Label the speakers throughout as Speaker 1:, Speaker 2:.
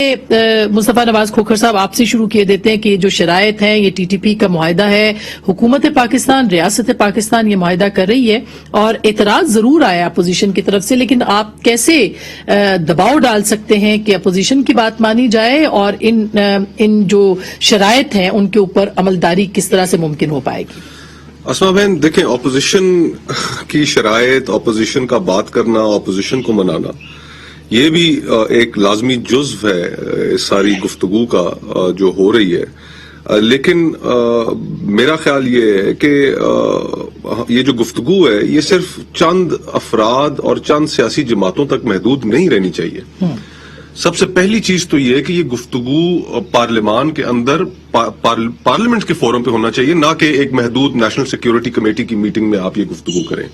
Speaker 1: مصطفیٰ نواز کھوکھر صاحب آپ سے شروع کیے دیتے ہیں کہ جو شرائط ہیں یہ ٹی ٹی پی کا معاہدہ ہے، حکومت پاکستان ریاست پاکستان یہ معاہدہ کر رہی ہے اور اعتراض ضرور آیا اپوزیشن کی طرف سے، لیکن آپ کیسے دباؤ ڈال سکتے ہیں کہ اپوزیشن کی بات مانی جائے اور ان جو شرائط ہیں ان کے اوپر عملداری کس طرح سے ممکن ہو پائے گی؟
Speaker 2: اسما بہن دیکھیں، اپوزیشن کی شرائط، اپوزیشن کا بات کرنا، اپوزیشن کو منانا یہ بھی ایک لازمی جزو ہے اس ساری گفتگو کا جو ہو رہی ہے، لیکن میرا خیال یہ ہے کہ یہ جو گفتگو ہے یہ صرف چند افراد اور چند سیاسی جماعتوں تک محدود نہیں رہنی چاہیے۔ سب سے پہلی چیز تو یہ کہ یہ گفتگو پارلیمان کے اندر پارلیمنٹ کے فورم پہ ہونا چاہیے، نہ کہ ایک محدود نیشنل سیکیورٹی کمیٹی کی میٹنگ میں آپ یہ گفتگو کریں۔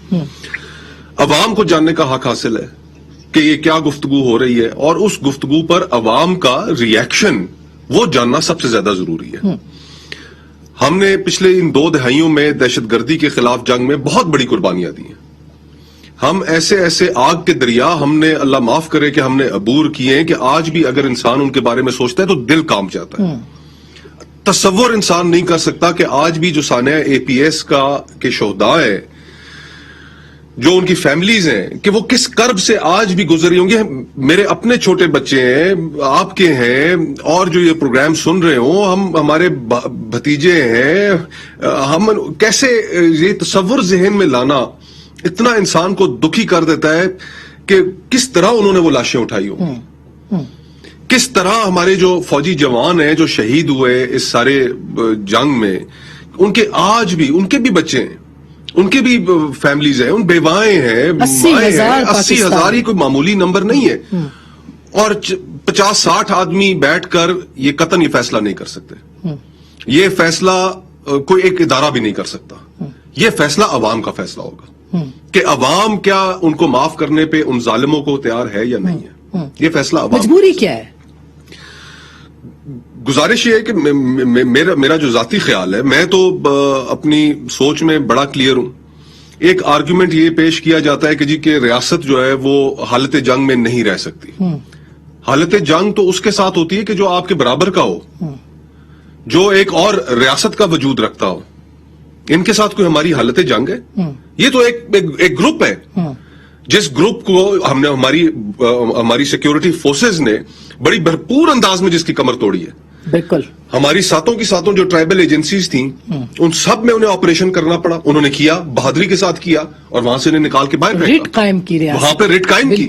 Speaker 2: عوام کو جاننے کا حق حاصل ہے کہ یہ کیا گفتگو ہو رہی ہے، اور اس گفتگو پر عوام کا ریئیکشن وہ جاننا سب سے زیادہ ضروری ہے۔ ہم نے پچھلے ان 2 دہائیوں میں دہشت گردی کے خلاف جنگ میں بہت بڑی قربانیاں دی ہیں۔ ہم ایسے آگ کے دریا ہم نے، اللہ معاف کرے کہ ہم نے عبور کیے ہیں کہ آج بھی اگر انسان ان کے بارے میں سوچتا ہے تو دل کانپ جاتا ہے۔ تصور انسان نہیں کر سکتا کہ آج بھی جو سانحہ اے پی ایس کے شہداء ہیں، جو ان کی فیملیز ہیں، کہ وہ کس کرب سے آج بھی گزر رہی ہوں گے۔ میرے اپنے چھوٹے بچے ہیں، آپ کے ہیں، اور جو یہ پروگرام سن رہے ہوں، ہمارے بھتیجے ہیں، ہم کیسے یہ تصور ذہن میں لانا اتنا انسان کو دکھی کر دیتا ہے کہ کس طرح انہوں نے وہ لاشیں اٹھائی ہوں، کس طرح ہمارے جو فوجی جوان ہیں جو شہید ہوئے اس سارے جنگ میں، ان کے آج بھی ان کے بھی بچے ہیں، ان کے بھی فیملیز ہیں، ان بیوائیں ہیں، 80,000 ہی کوئی معمولی نمبر نہیں ہے، اور 50-60 آدمی بیٹھ کر یہ قطعاً یہ فیصلہ نہیں کر سکتے۔ یہ فیصلہ کوئی ایک ادارہ بھی نہیں کر سکتا، یہ فیصلہ عوام کا فیصلہ ہوگا کہ عوام کیا ان کو معاف کرنے پہ ان ظالموں کو تیار ہے یا نہیں ہے۔ یہ فیصلہ عوام، مجبوری کیا ہے؟ گزارش یہ ہے کہ میرا جو ذاتی خیال ہے، میں تو اپنی سوچ میں بڑا کلیئر ہوں۔ ایک آرگیومنٹ یہ پیش کیا جاتا ہے کہ جی کہ ریاست جو ہے وہ حالت جنگ میں نہیں رہ سکتی۔ حالت جنگ تو اس کے ساتھ ہوتی ہے کہ جو آپ کے برابر کا ہو، جو ایک اور ریاست کا وجود رکھتا ہو۔ ان کے ساتھ کوئی ہماری حالت جنگ ہے؟ یہ تو ایک گروپ ہے، جس گروپ کو ہم نے ہماری سیکیورٹی فورسز نے بڑی بھرپور انداز میں جس کی کمر توڑی ہے۔ بالکل، ہماری ساتوں کی ساتوں جو ٹرائبل ایجنسیز تھیں، ان سب میں انہیں آپریشن کرنا پڑا، انہوں نے کیا، بہادری کے ساتھ کیا، اور وہاں سے انہیں نکال کے باہر
Speaker 1: ریٹ قائم کی،
Speaker 2: وہاں پہ ریٹ قائم کی۔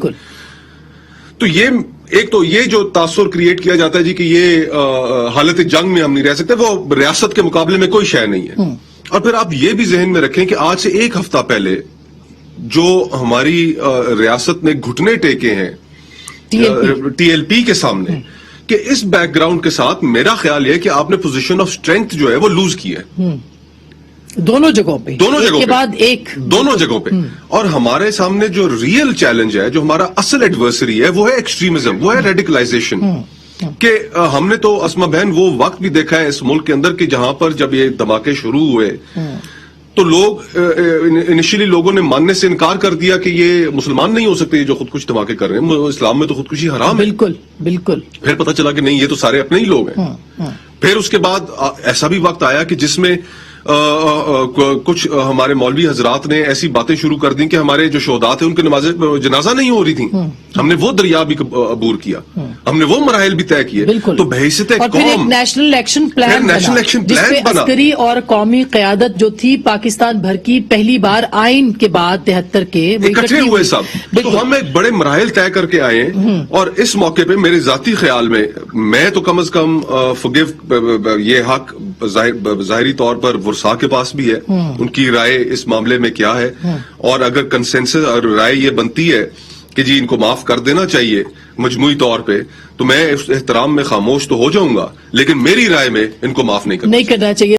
Speaker 2: تو یہ ایک تو یہ جو تاثر کریٹ کیا جاتا ہے جی کہ یہ حالت جنگ میں ہم نہیں رہ سکتے، وہ ریاست کے مقابلے میں کوئی شے نہیں ہے۔ اور پھر آپ یہ بھی ذہن میں رکھیں کہ آج سے 1 ہفتہ پہلے جو ہماری ریاست نے گھٹنے ٹیکے ہیں ٹی ایل پی کے سامنے، کہ اس بیک گراؤنڈ کے ساتھ میرا خیال یہ ہے کہ آپ نے پوزیشن آف اسٹرینتھ جو ہے وہ لوز کی ہے دونوں جگہوں پہ، دونوں جگہوں پہ۔ اور ہمارے سامنے جو ریئل چیلنج ہے، جو ہمارا اصل ایڈورسری ہے، وہ ہے ایکسٹریمزم، وہ ہے ریڈیکلائزیشن۔ کہ ہم نے تو اسما بہن وہ وقت بھی دیکھا ہے اس ملک کے اندر کہ جہاں پر جب یہ دھماکے شروع ہوئے تو لوگ انیشلی لوگوں نے ماننے سے انکار کر دیا کہ یہ مسلمان نہیں ہو سکتے، یہ جو خودکش دھماکے کر رہے ہیں، اسلام میں تو خودکشی حرام ہے۔ بالکل بالکل۔ پھر پتہ چلا کہ نہیں، یہ تو سارے اپنے ہی لوگ ہیں۔ پھر اس کے بعد ایسا بھی وقت آیا کہ جس میں کچھ ہمارے مولوی حضرات نے ایسی باتیں شروع کر دیں کہ ہمارے جو شہداء تھے ان کے نماز جنازہ نہیں ہو رہی تھیں۔ ہم نے وہ دریا بھی عبور کیا، ہم نے وہ مراحل بھی طے کیے۔ تو بحیثیت قوم
Speaker 1: نیشنل ایکشن پلان بنا، عسکری اور قومی قیادت جو تھی پاکستان بھر کی، پہلی بار آئین کے بعد 73 کے
Speaker 2: اکٹھے ہوئے سب، تو ہم ایک بڑے مراحل طے کر کے آئے ہیں۔ اور اس موقع پہ میرے ذاتی خیال میں تو کم از کم فورگیو یہ حق ظاہری طور پر ورثاء کے پاس بھی ہے، ان کی رائے اس معاملے میں کیا ہے، اور اگر کنسنسس اور رائے یہ بنتی ہے کہ جی ان کو معاف کر دینا چاہیے مجموعی طور پہ، تو میں اس احترام میں خاموش تو ہو جاؤں گا، لیکن میری رائے میں ان کو معاف نہیں کرنا چاہیے۔